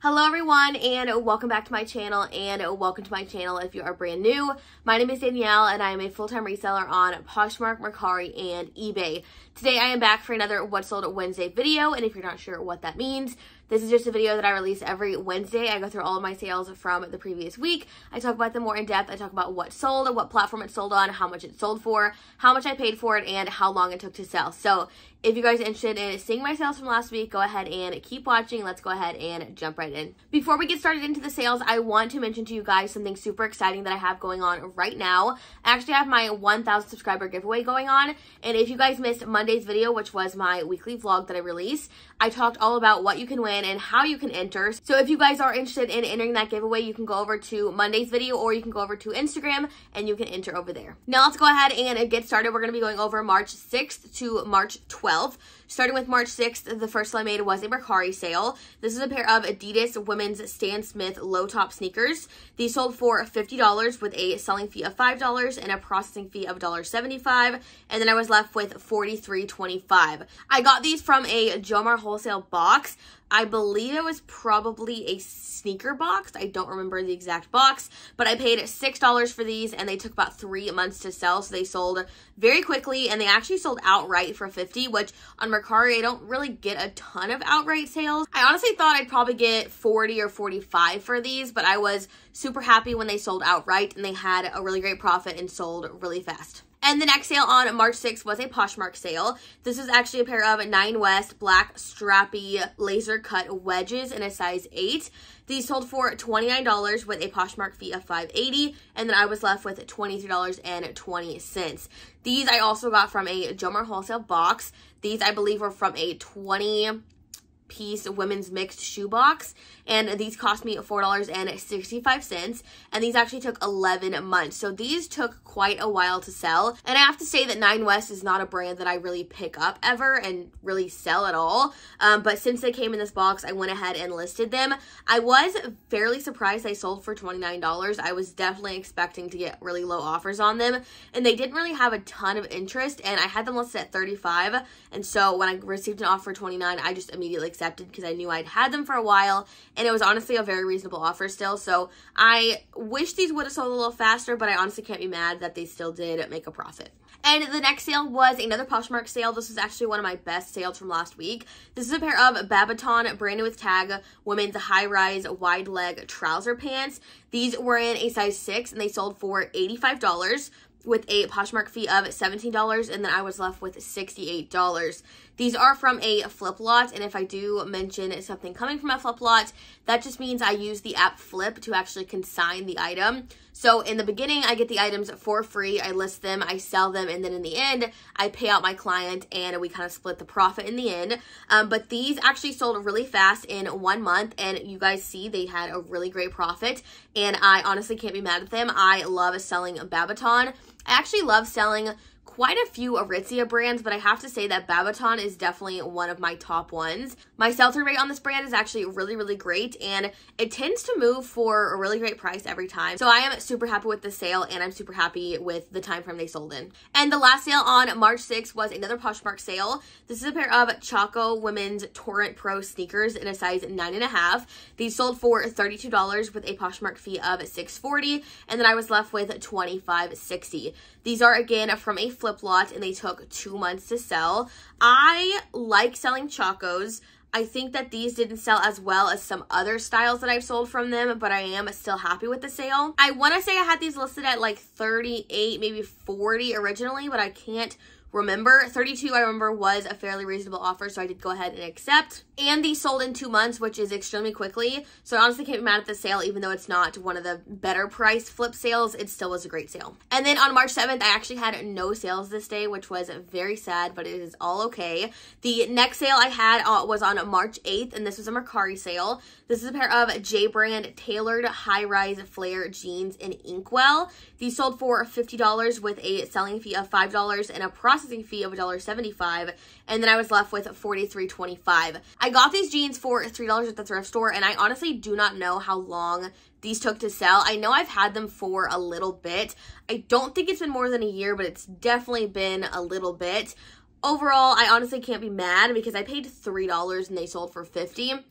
Hello everyone and welcome back to my channel and welcome to my channel if you are brand new. My name is Danielle and I am a full-time reseller on Poshmark, Mercari, and eBay. Today I am back for another What Sold Wednesday video, and if you're not sure what that means, this is just a video that I release every Wednesday. I go through all of my sales from the previous week. I talk about them more in depth. I talk about what sold, what platform it sold on, how much it sold for, how much I paid for it, and how long it took to sell. So if you guys are interested in seeing my sales from last week, go ahead and keep watching. Let's go ahead and jump right in. Before we get started into the sales, I want to mention to you guys something super exciting that I have going on right now. I actually have my 1,000 subscriber giveaway going on, and if you guys missed Monday's video, which was my weekly vlog that I released, I talked all about what you can win and how you can enter. So if you guys are interested in entering that giveaway, you can go over to Monday's video or you can go over to Instagram and you can enter over there. Now let's go ahead and get started. We're going to be going over March 6th to March 12th. Starting with March 6th, the first sale I made was a Mercari sale. This is a pair of Adidas women's Stan Smith low top sneakers. These sold for $50 with a selling fee of $5 and a processing fee of $1.75, and then I was left with $43.25. I got these from a JOMAR wholesale box. I believe it was probably a sneaker box. I don't remember the exact box, but I paid $6 for these and they took about 3 months to sell. So they sold very quickly and they actually sold outright for $50, which on Mercari, I don't really get a ton of outright sales. I honestly thought I'd probably get $40 or $45 for these, but I was super happy when they sold outright and they had a really great profit and sold really fast. And the next sale on March 6th was a Poshmark sale. This is actually a pair of 9 West black strappy laser cut wedges in a size 8. These sold for $29 with a Poshmark fee of $5.80, and then I was left with $23.20. These I also got from a JOMAR wholesale box. These I believe were from a 20-piece women's mixed shoe box, and these cost me $4.65, and these actually took 11 months. So these took quite a while to sell, and I have to say that 9 West is not a brand that I really pick up ever and really sell at all, but since they came in this box, I went ahead and listed them. I was fairly surprised they sold for $29. I was definitely expecting to get really low offers on them, and they didn't really have a ton of interest, and I had them listed at $35, and so when I received an offer for $29, I just immediately accepted because I knew I'd had them for a while, and it was honestly a very reasonable offer still. So I wish these would have sold a little faster, but I honestly can't be mad that they still did make a profit. And the next sale was another Poshmark sale. This was actually one of my best sales from last week. This is a pair of Babaton brand new with tag women's high-rise wide leg trouser pants. These were in a size 6 and they sold for $85 with a Poshmark fee of $17, and then I was left with $68. These are from a flip lot, and if I do mention something coming from a flip lot, that just means I use the app Flip to actually consign the item. So in the beginning, I get the items for free, I list them, I sell them, and then in the end, I pay out my client, and we kind of split the profit in the end. But these actually sold really fast in 1 month, and you guys see they had a really great profit, and I honestly can't be mad at them. I love selling Babaton. I actually love selling quite a few Aritzia brands, but I have to say that Babaton is definitely one of my top ones. My sell-through rate on this brand is actually really, really great, and it tends to move for a really great price every time. So I am super happy with the sale, and I'm super happy with the time frame they sold in. And the last sale on March 6th was another Poshmark sale. This is a pair of Chaco women's Torrent Pro sneakers in a size 9.5. These sold for $32 with a Poshmark fee of $6.40, and then I was left with $25.60. These are again from a flip lot and they took 2 months to sell. I like selling Chacos. I think that these didn't sell as well as some other styles that I've sold from them, but I am still happy with the sale. I want to say I had these listed at like 38, maybe 40 originally, but I can't remember. 32 I remember was a fairly reasonable offer, so I did go ahead and accept. And these sold in 2 months, which is extremely quickly. So I honestly can't be mad at the sale, even though it's not one of the better price flip sales, it still was a great sale. And then on March 7th, I actually had no sales this day, which was very sad, but it is all okay. The next sale I had was on March 8th, and this was a Mercari sale. This is a pair of J-brand tailored high-rise flare jeans in Inkwell. These sold for $50 with a selling fee of $5 and a processing fee of $1.75, and then I was left with $43.25. I got these jeans for $3 at the thrift store, and I honestly do not know how long these took to sell. I know I've had them for a little bit. I don't think it's been more than a year, but it's definitely been a little bit. Overall, I honestly can't be mad because I paid $3 and they sold for $50.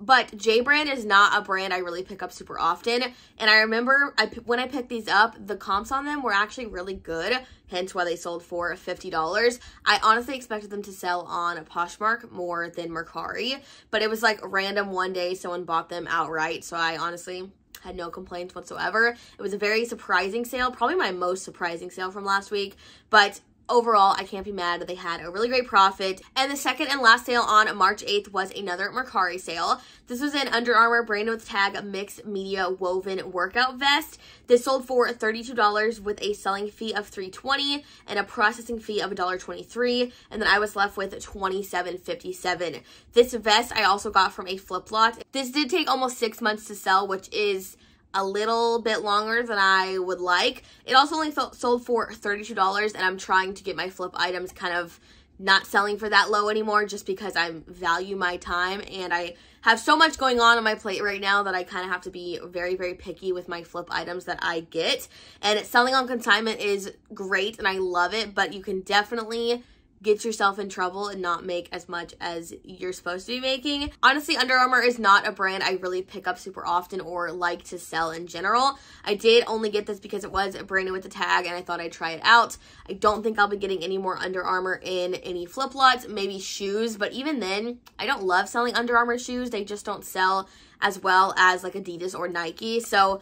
But J brand is not a brand I really pick up super often. And I remember when I picked these up, the comps on them were actually really good, hence why they sold for $50. I honestly expected them to sell on Poshmark more than Mercari, but it was like random one day someone bought them outright, so I honestly had no complaints whatsoever. It was a very surprising sale, probably my most surprising sale from last week, but overall, I can't be mad. They had a really great profit. And the second and last sale on March 8th was another Mercari sale. This was an Under Armour branded with tag mixed media woven workout vest. This sold for $32 with a selling fee of $3.20 and a processing fee of $1.23. And then I was left with $27.57. This vest I also got from a flip lot. This did take almost 6 months to sell, which is a little bit longer than I would like. It also only sold for $32, and I'm trying to get my flip items kind of not selling for that low anymore just because I value my time, and I have so much going on my plate right now that I kind of have to be very, very picky with my flip items that I get. And selling on consignment is great, and I love it, but you can definitely get yourself in trouble and not make as much as you're supposed to be making. Honestly, Under Armour is not a brand I really pick up super often or like to sell in general. I did only get this because it was branded with the tag and I thought I'd try it out. I don't think I'll be getting any more Under Armour in any flip lots, maybe shoes, but even then, I don't love selling Under Armour shoes. They just don't sell as well as like Adidas or Nike. So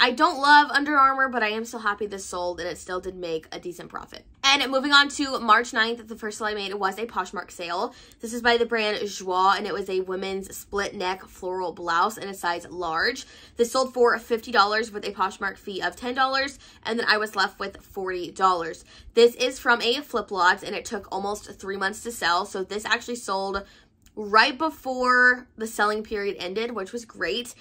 I don't love Under Armour, but I am still happy this sold and it still did make a decent profit. And moving on to March 9th, the first sale I made was a Poshmark sale. This is by the brand Joie, and it was a women's split neck floral blouse in a size large. This sold for $50 with a Poshmark fee of $10, and then I was left with $40. This is from a flip lot, and it took almost 3 months to sell, so this actually sold right before the selling period ended, which was great.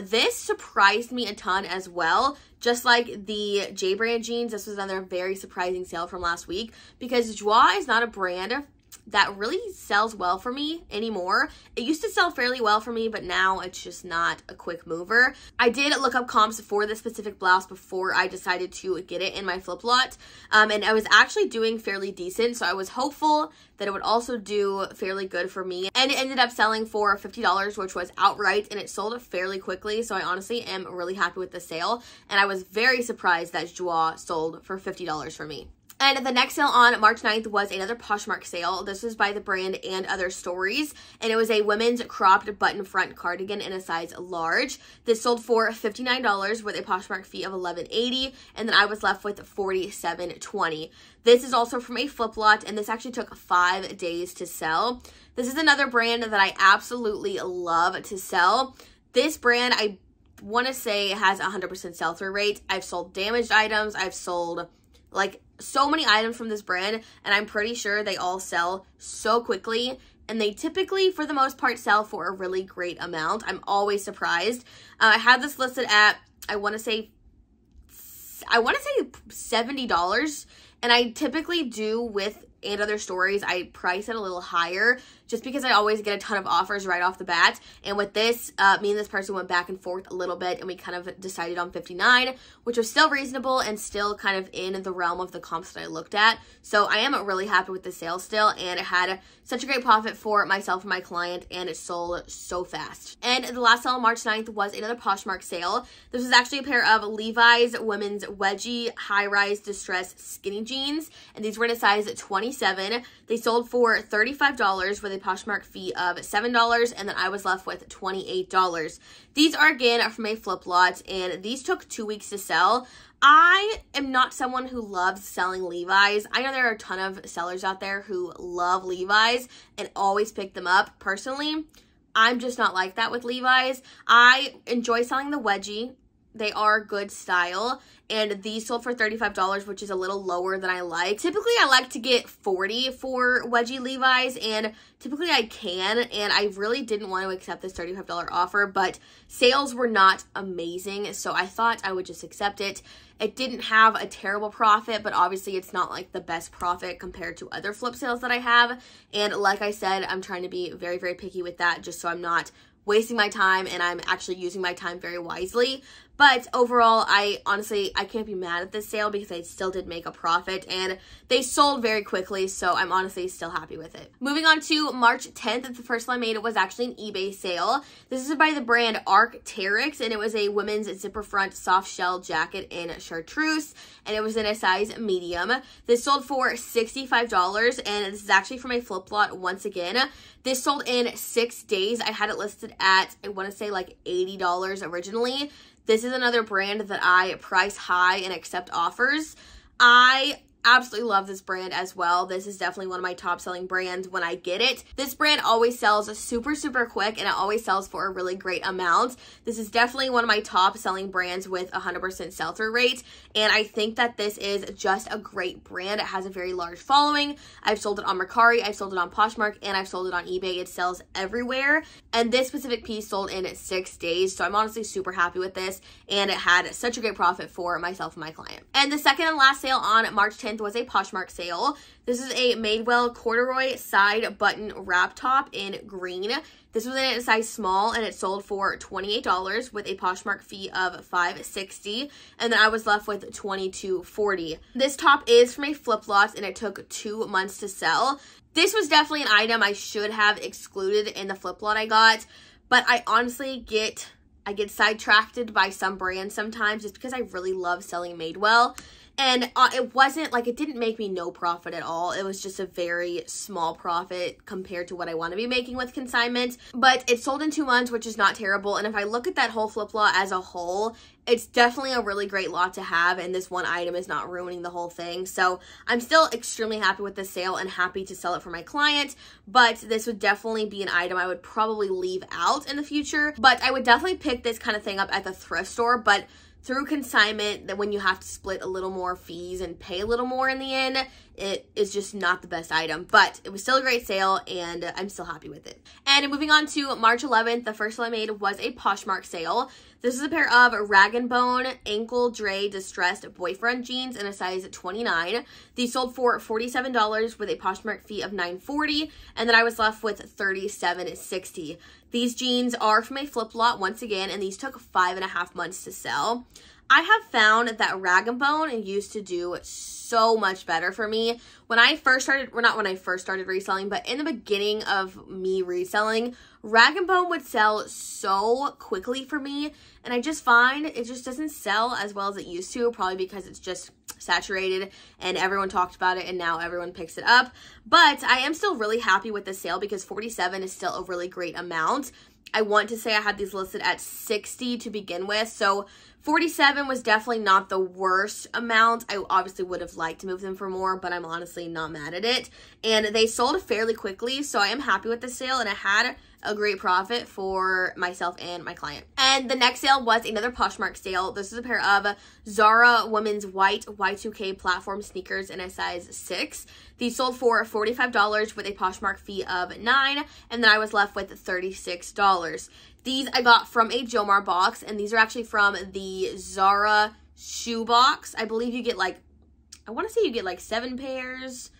This surprised me a ton as well. Just like the J brand jeans, this was another very surprising sale from last week because Joie is not a brand that really sells well for me anymore. It used to sell fairly well for me, but now it's just not a quick mover. I did look up comps for this specific blouse before I decided to get it in my flip lot, and I was actually doing fairly decent, so I was hopeful that it would also do fairly good for me, and it ended up selling for $50, which was outright, and it sold fairly quickly, so I honestly am really happy with the sale, and I was very surprised that Joie sold for $50 for me. And the next sale on March 9th was another Poshmark sale. This was by the brand And Other Stories, and it was a women's cropped button front cardigan in a size large. This sold for $59 with a Poshmark fee of $11.80, and then I was left with $47.20. This is also from a flip lot, and this actually took 5 days to sell. This is another brand that I absolutely love to sell. This brand, I want to say, has 100% sell-through rate. I've sold damaged items. I've sold like so many items from this brand, and I'm pretty sure they all sell so quickly, and they typically, for the most part, sell for a really great amount. I'm always surprised. I had this listed at, I want to say $70, and I typically do with And Other Stories, I price it a little higher just because I always get a ton of offers right off the bat. And with this, me and this person went back and forth a little bit, and we kind of decided on $59, which was still reasonable and still kind of in the realm of the comps that I looked at. So I am really happy with the sale still, and it had such a great profit for myself and my client, and it sold so fast. And the last sale on March 9th was another Poshmark sale. This was actually a pair of Levi's women's wedgie high-rise distress skinny jeans, and these were in a size 27. They sold for $35 with a Poshmark fee of $7, and then I was left with $28. These are, again, from a flip lot, and these took 2 weeks to sell. I am not someone who loves selling Levi's. I know there are a ton of sellers out there who love Levi's and always pick them up. Personally, I'm just not like that with Levi's. I enjoy selling the wedgie. They are good style, and these sold for $35, which is a little lower than I like. Typically, I like to get $40 for wedgie Levi's, and typically I can, and I really didn't want to accept this $35 offer, but sales were not amazing, so I thought I would just accept it. It didn't have a terrible profit, but obviously it's not like the best profit compared to other flip sales that I have, and like I said, I'm trying to be very, very picky with that just so I'm not wasting my time and I'm actually using my time very wisely. But overall, I can't be mad at this sale because I still did make a profit and they sold very quickly, so I'm honestly still happy with it. Moving on to March 10th, the first one I made was actually an eBay sale. This is by the brand Arc'teryx, and it was a women's zipper front soft shell jacket in chartreuse, and it was in a size medium. This sold for $65, and this is actually from a flip lot once again. This sold in 6 days. I had it listed at, I want to say like $80 originally. This is another brand that I price high and accept offers. I absolutely love this brand as well. This is definitely one of my top selling brands when I get it. This brand always sells super quick, and it always sells for a really great amount. This is definitely one of my top selling brands with 100% sell-through rate, and I think that this is just a great brand. It has a very large following. I've sold it on Mercari, I've sold it on Poshmark, and I've sold it on eBay. It sells everywhere, and this specific piece sold in 6 days, so I'm honestly super happy with this, and it had such a great profit for myself and my client. And the second and last sale on March 10th was a Poshmark sale. This is a Madewell corduroy side button wrap top in green. This was in a size small, and it sold for $28 with a Poshmark fee of $5.60, and then I was left with $22.40. This top is from a flip lot, and it took 2 months to sell. This was definitely an item I should have excluded in the flip lot I got, but I honestly I get sidetracked by some brands sometimes just because I really love selling Madewell. And it wasn't like, it didn't make me no profit at all. It was just a very small profit compared to what I want to be making with consignment. But it sold in 2 months, which is not terrible. And if I look at that whole flip lot as a whole, it's definitely a really great lot to have. And this one item is not ruining the whole thing. So I'm still extremely happy with this sale and happy to sell it for my client. But this would definitely be an item I would probably leave out in the future. But I would definitely pick this kind of thing up at the thrift store. But through consignment, that when you have to split a little more fees and pay a little more in the end, it is just not the best item. But it was still a great sale, and I'm still happy with it. And moving on to March 11th, the first one I made was a Poshmark sale. This is a pair of Rag & Bone ankle dray distressed boyfriend jeans in a size 29. These sold for $47 with a Poshmark fee of $9.40, and then I was left with $37.60. These jeans are from a flip lot once again, and these took 5.5 months to sell. I have found that Rag & Bone used to do so much better for me. When I first started, well, not when I first started reselling, but in the beginning of me reselling, Rag & Bone would sell so quickly for me, and I just find it just doesn't sell as well as it used to, probably because it's just saturated and everyone talked about it and now everyone picks it up. But I am still really happy with the sale because $47 is still a really great amount. I want to say I had these listed at $60 to begin with, so $47 was definitely not the worst amount. I obviously would have liked to move them for more, but I'm honestly not mad at it. And they sold fairly quickly, so I am happy with the sale, and I had a great profit for myself and my client. And the next sale was another Poshmark sale. This is a pair of Zara women's white Y2K platform sneakers in a size 6. These sold for $45 with a Poshmark fee of $9, and then I was left with $36. These I got from a JOMAR box, and these are actually from the Zara shoe box. I believe you get like, I want to say you get like 7 pairs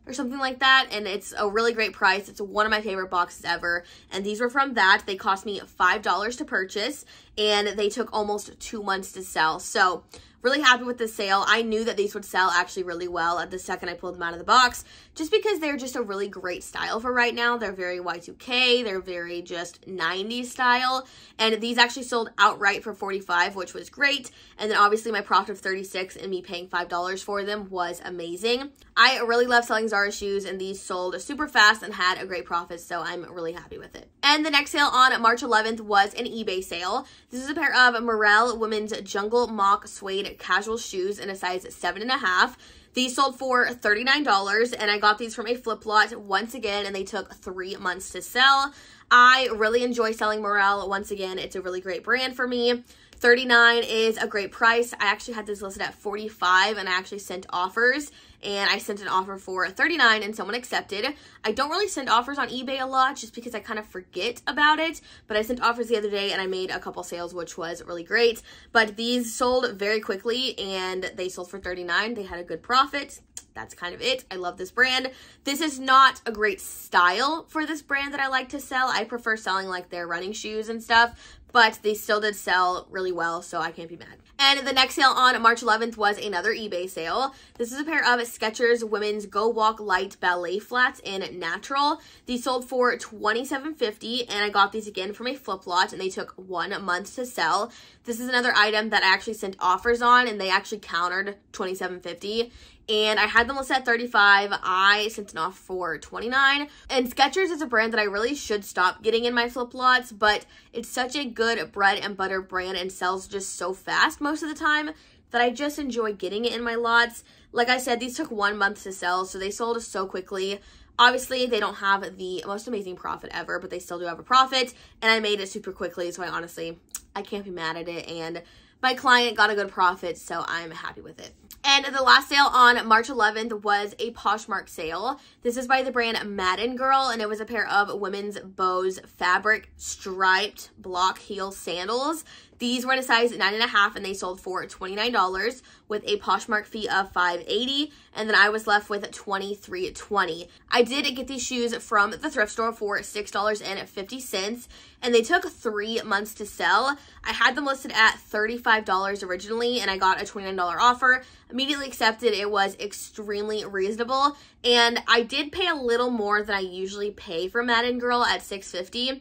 or something like that, and it's a really great price. It's one of my favorite boxes ever, and these were from that. They cost me $5 to purchase, and they took almost 2 months to sell. So really happy with the sale. I knew that these would sell actually really well at the second I pulled them out of the box, just because they're just a really great style for right now. They're very Y2K, they're very just 90s style, and these actually sold outright for $45, which was great. And then obviously my profit of $36 and me paying $5 for them was amazing. I really love selling Zara shoes, and these sold super fast and had a great profit, so I'm really happy with it. And the next sale on March 11th was an eBay sale. This is a pair of Morel women's jungle mock suede casual shoes in a size 7.5. These sold for $39, and I got these from a flip lot once again, and they took 3 months to sell. I really enjoy selling Morel. Once again, it's a really great brand for me. $39 is a great price. I actually had this listed at $45, and I actually sent offers, and I sent an offer for $39 and someone accepted. I don't really send offers on eBay a lot just because I kind of forget about it, but I sent offers the other day and I made a couple sales, which was really great. But these sold very quickly and they sold for $39. They had a good profit. That's kind of it. I love this brand. This is not a great style for this brand that I like to sell. I prefer selling like their running shoes and stuff, but they still did sell really well, so I can't be mad. And the next sale on March 11th was another eBay sale. This is a pair of Skechers women's Go Walk Light Ballet flats in natural. These sold for $27.50, and I got these again from a flip lot, and they took 1 month to sell. This is another item that I actually sent offers on, and they actually countered $27.50. And I had them listed at $35. I sent an offer for $29. And Skechers is a brand that I really should stop getting in my flip lots, but it's such a good bread and butter brand and sells just so fast most of the time that I just enjoy getting it in my lots. Like I said, these took 1 month to sell, so they sold so quickly. Obviously, they don't have the most amazing profit ever, but they still do have a profit, and I made it super quickly, so I can't be mad at it, and my client got a good profit, so I'm happy with it. And the last sale on March 11th was a Poshmark sale. This is by the brand Madden Girl, and it was a pair of women's Bose fabric striped block heel sandals. These were in a size 9.5, and they sold for $29 with a Poshmark fee of $5.80, and then I was left with $23.20. I did get these shoes from the thrift store for $6.50, and they took 3 months to sell. I had them listed at $35 originally, and I got a $29 offer. Immediately accepted. It was extremely reasonable, and I did pay a little more than I usually pay for Madden Girl at $6.50.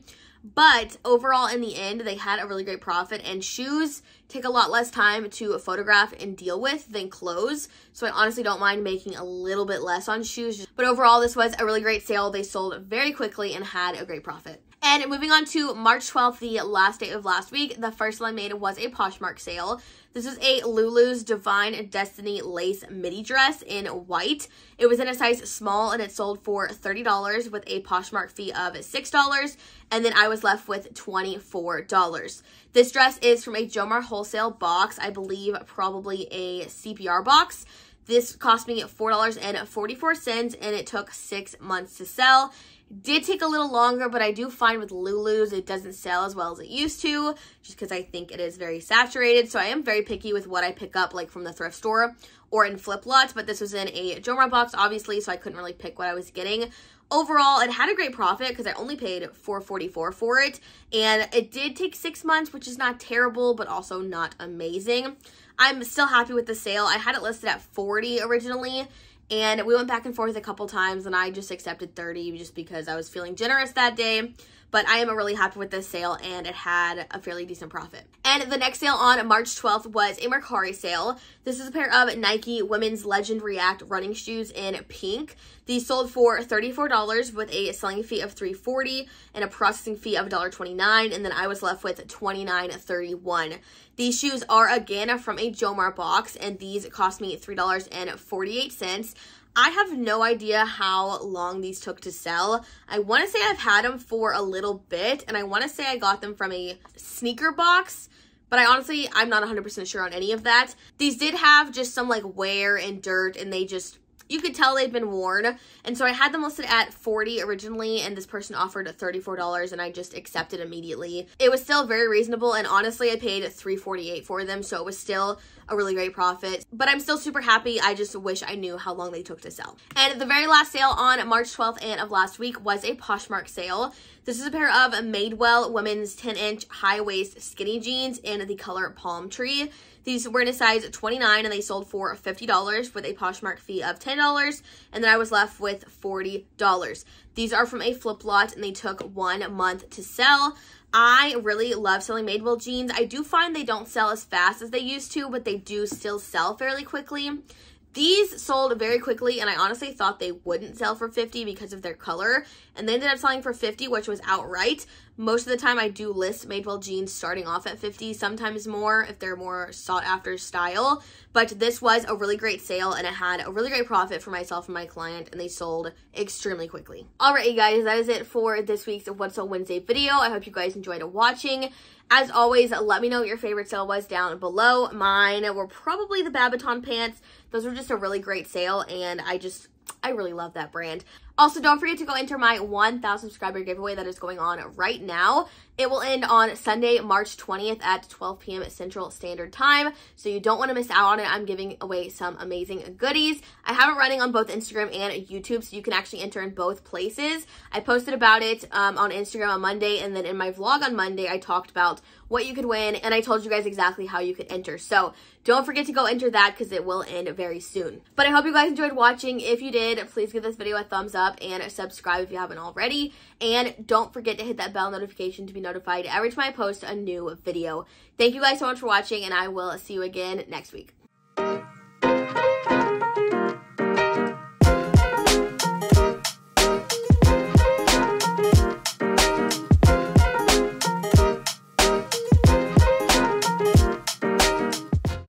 But overall, in the end, they had a really great profit, and shoes take a lot less time to photograph and deal with than clothes. So I honestly don't mind making a little bit less on shoes. But overall, this was a really great sale. They sold very quickly and had a great profit. And moving on to March 12th, the last day of last week, the first sale I made was a Poshmark sale. This is a Lulu's Divine Destiny lace midi dress in white. It was in a size small, and it sold for $30 with a Poshmark fee of $6, and then I was left with $24. This dress is from a JOMAR wholesale box, I believe probably a CPR box. This cost me $4.44, and it took 6 months to sell. Did take a little longer, but I do find with Lulu's it doesn't sell as well as it used to, just because I think it is very saturated. So I am very picky with what I pick up, like from the thrift store or in flip lots, but this was in a JOMAR box, obviously, so I couldn't really pick what I was getting. Overall, it had a great profit because I only paid $4.44 for it, and it did take 6 months, which is not terrible, but also not amazing. I'm still happy with the sale. I had it listed at $40 originally, and we went back and forth a couple times, and I just accepted $30 just because I was feeling generous that day. But I am really happy with this sale, and it had a fairly decent profit. And the next sale on March 12th was a Mercari sale. This is a pair of Nike Women's Legend React running shoes in pink. These sold for $34 with a selling fee of $3.40 and a processing fee of $1.29, and then I was left with $29.31. These shoes are again from a JOMAR box, and these cost me $3.48. I have no idea how long these took to sell. I want to say I've had them for a little bit, and I want to say I got them from a sneaker box, but I'm not 100% sure on any of that. These did have just some like wear and dirt, and you could tell they'd been worn. And so I had them listed at $40 originally, and this person offered $34, and I just accepted immediately. It was still very reasonable, and honestly, I paid $3.48 for them, so it was still a really great profit. But I'm still super happy. I just wish I knew how long they took to sell. And the very last sale on March 12th and of last week was a Poshmark sale. This is a pair of Madewell women's 10-inch high-waist skinny jeans in the color Palm Tree. These were in a size 29, and they sold for $50 with a Poshmark fee of $10, and then I was left with $40. These are from a flip lot, and they took 1 month to sell. I really love selling Madewell jeans. I do find they don't sell as fast as they used to, but they do still sell fairly quickly. These sold very quickly, and I honestly thought they wouldn't sell for $50 because of their color, and they ended up selling for $50, which was outright. Most of the time, I do list Madewell jeans starting off at $50, sometimes more if they're more sought-after style, but this was a really great sale, and it had a really great profit for myself and my client, and they sold extremely quickly. Alright, you guys, that is it for this week's What's on Wednesday video. I hope you guys enjoyed watching. As always, let me know what your favorite sale was down below. Mine were probably the Babaton pants. Those were just a really great sale, and I really love that brand. Also, don't forget to go enter my 1,000 subscriber giveaway that is going on right now. It will end on Sunday, March 20th at 12 p.m. Central Standard Time, so you don't want to miss out on it. I'm giving away some amazing goodies. I have it running on both Instagram and YouTube, so you can actually enter in both places. I posted about it on Instagram on Monday, and then in my vlog on Monday, I talked about what you could win, and I told you guys exactly how you could enter. So don't forget to go enter that because it will end very soon. But I hope you guys enjoyed watching. If you did, please give this video a thumbs up and subscribe if you haven't already. And don't forget to hit that bell notification to be notified every time I post a new video. Thank you guys so much for watching, and I will see you again next week.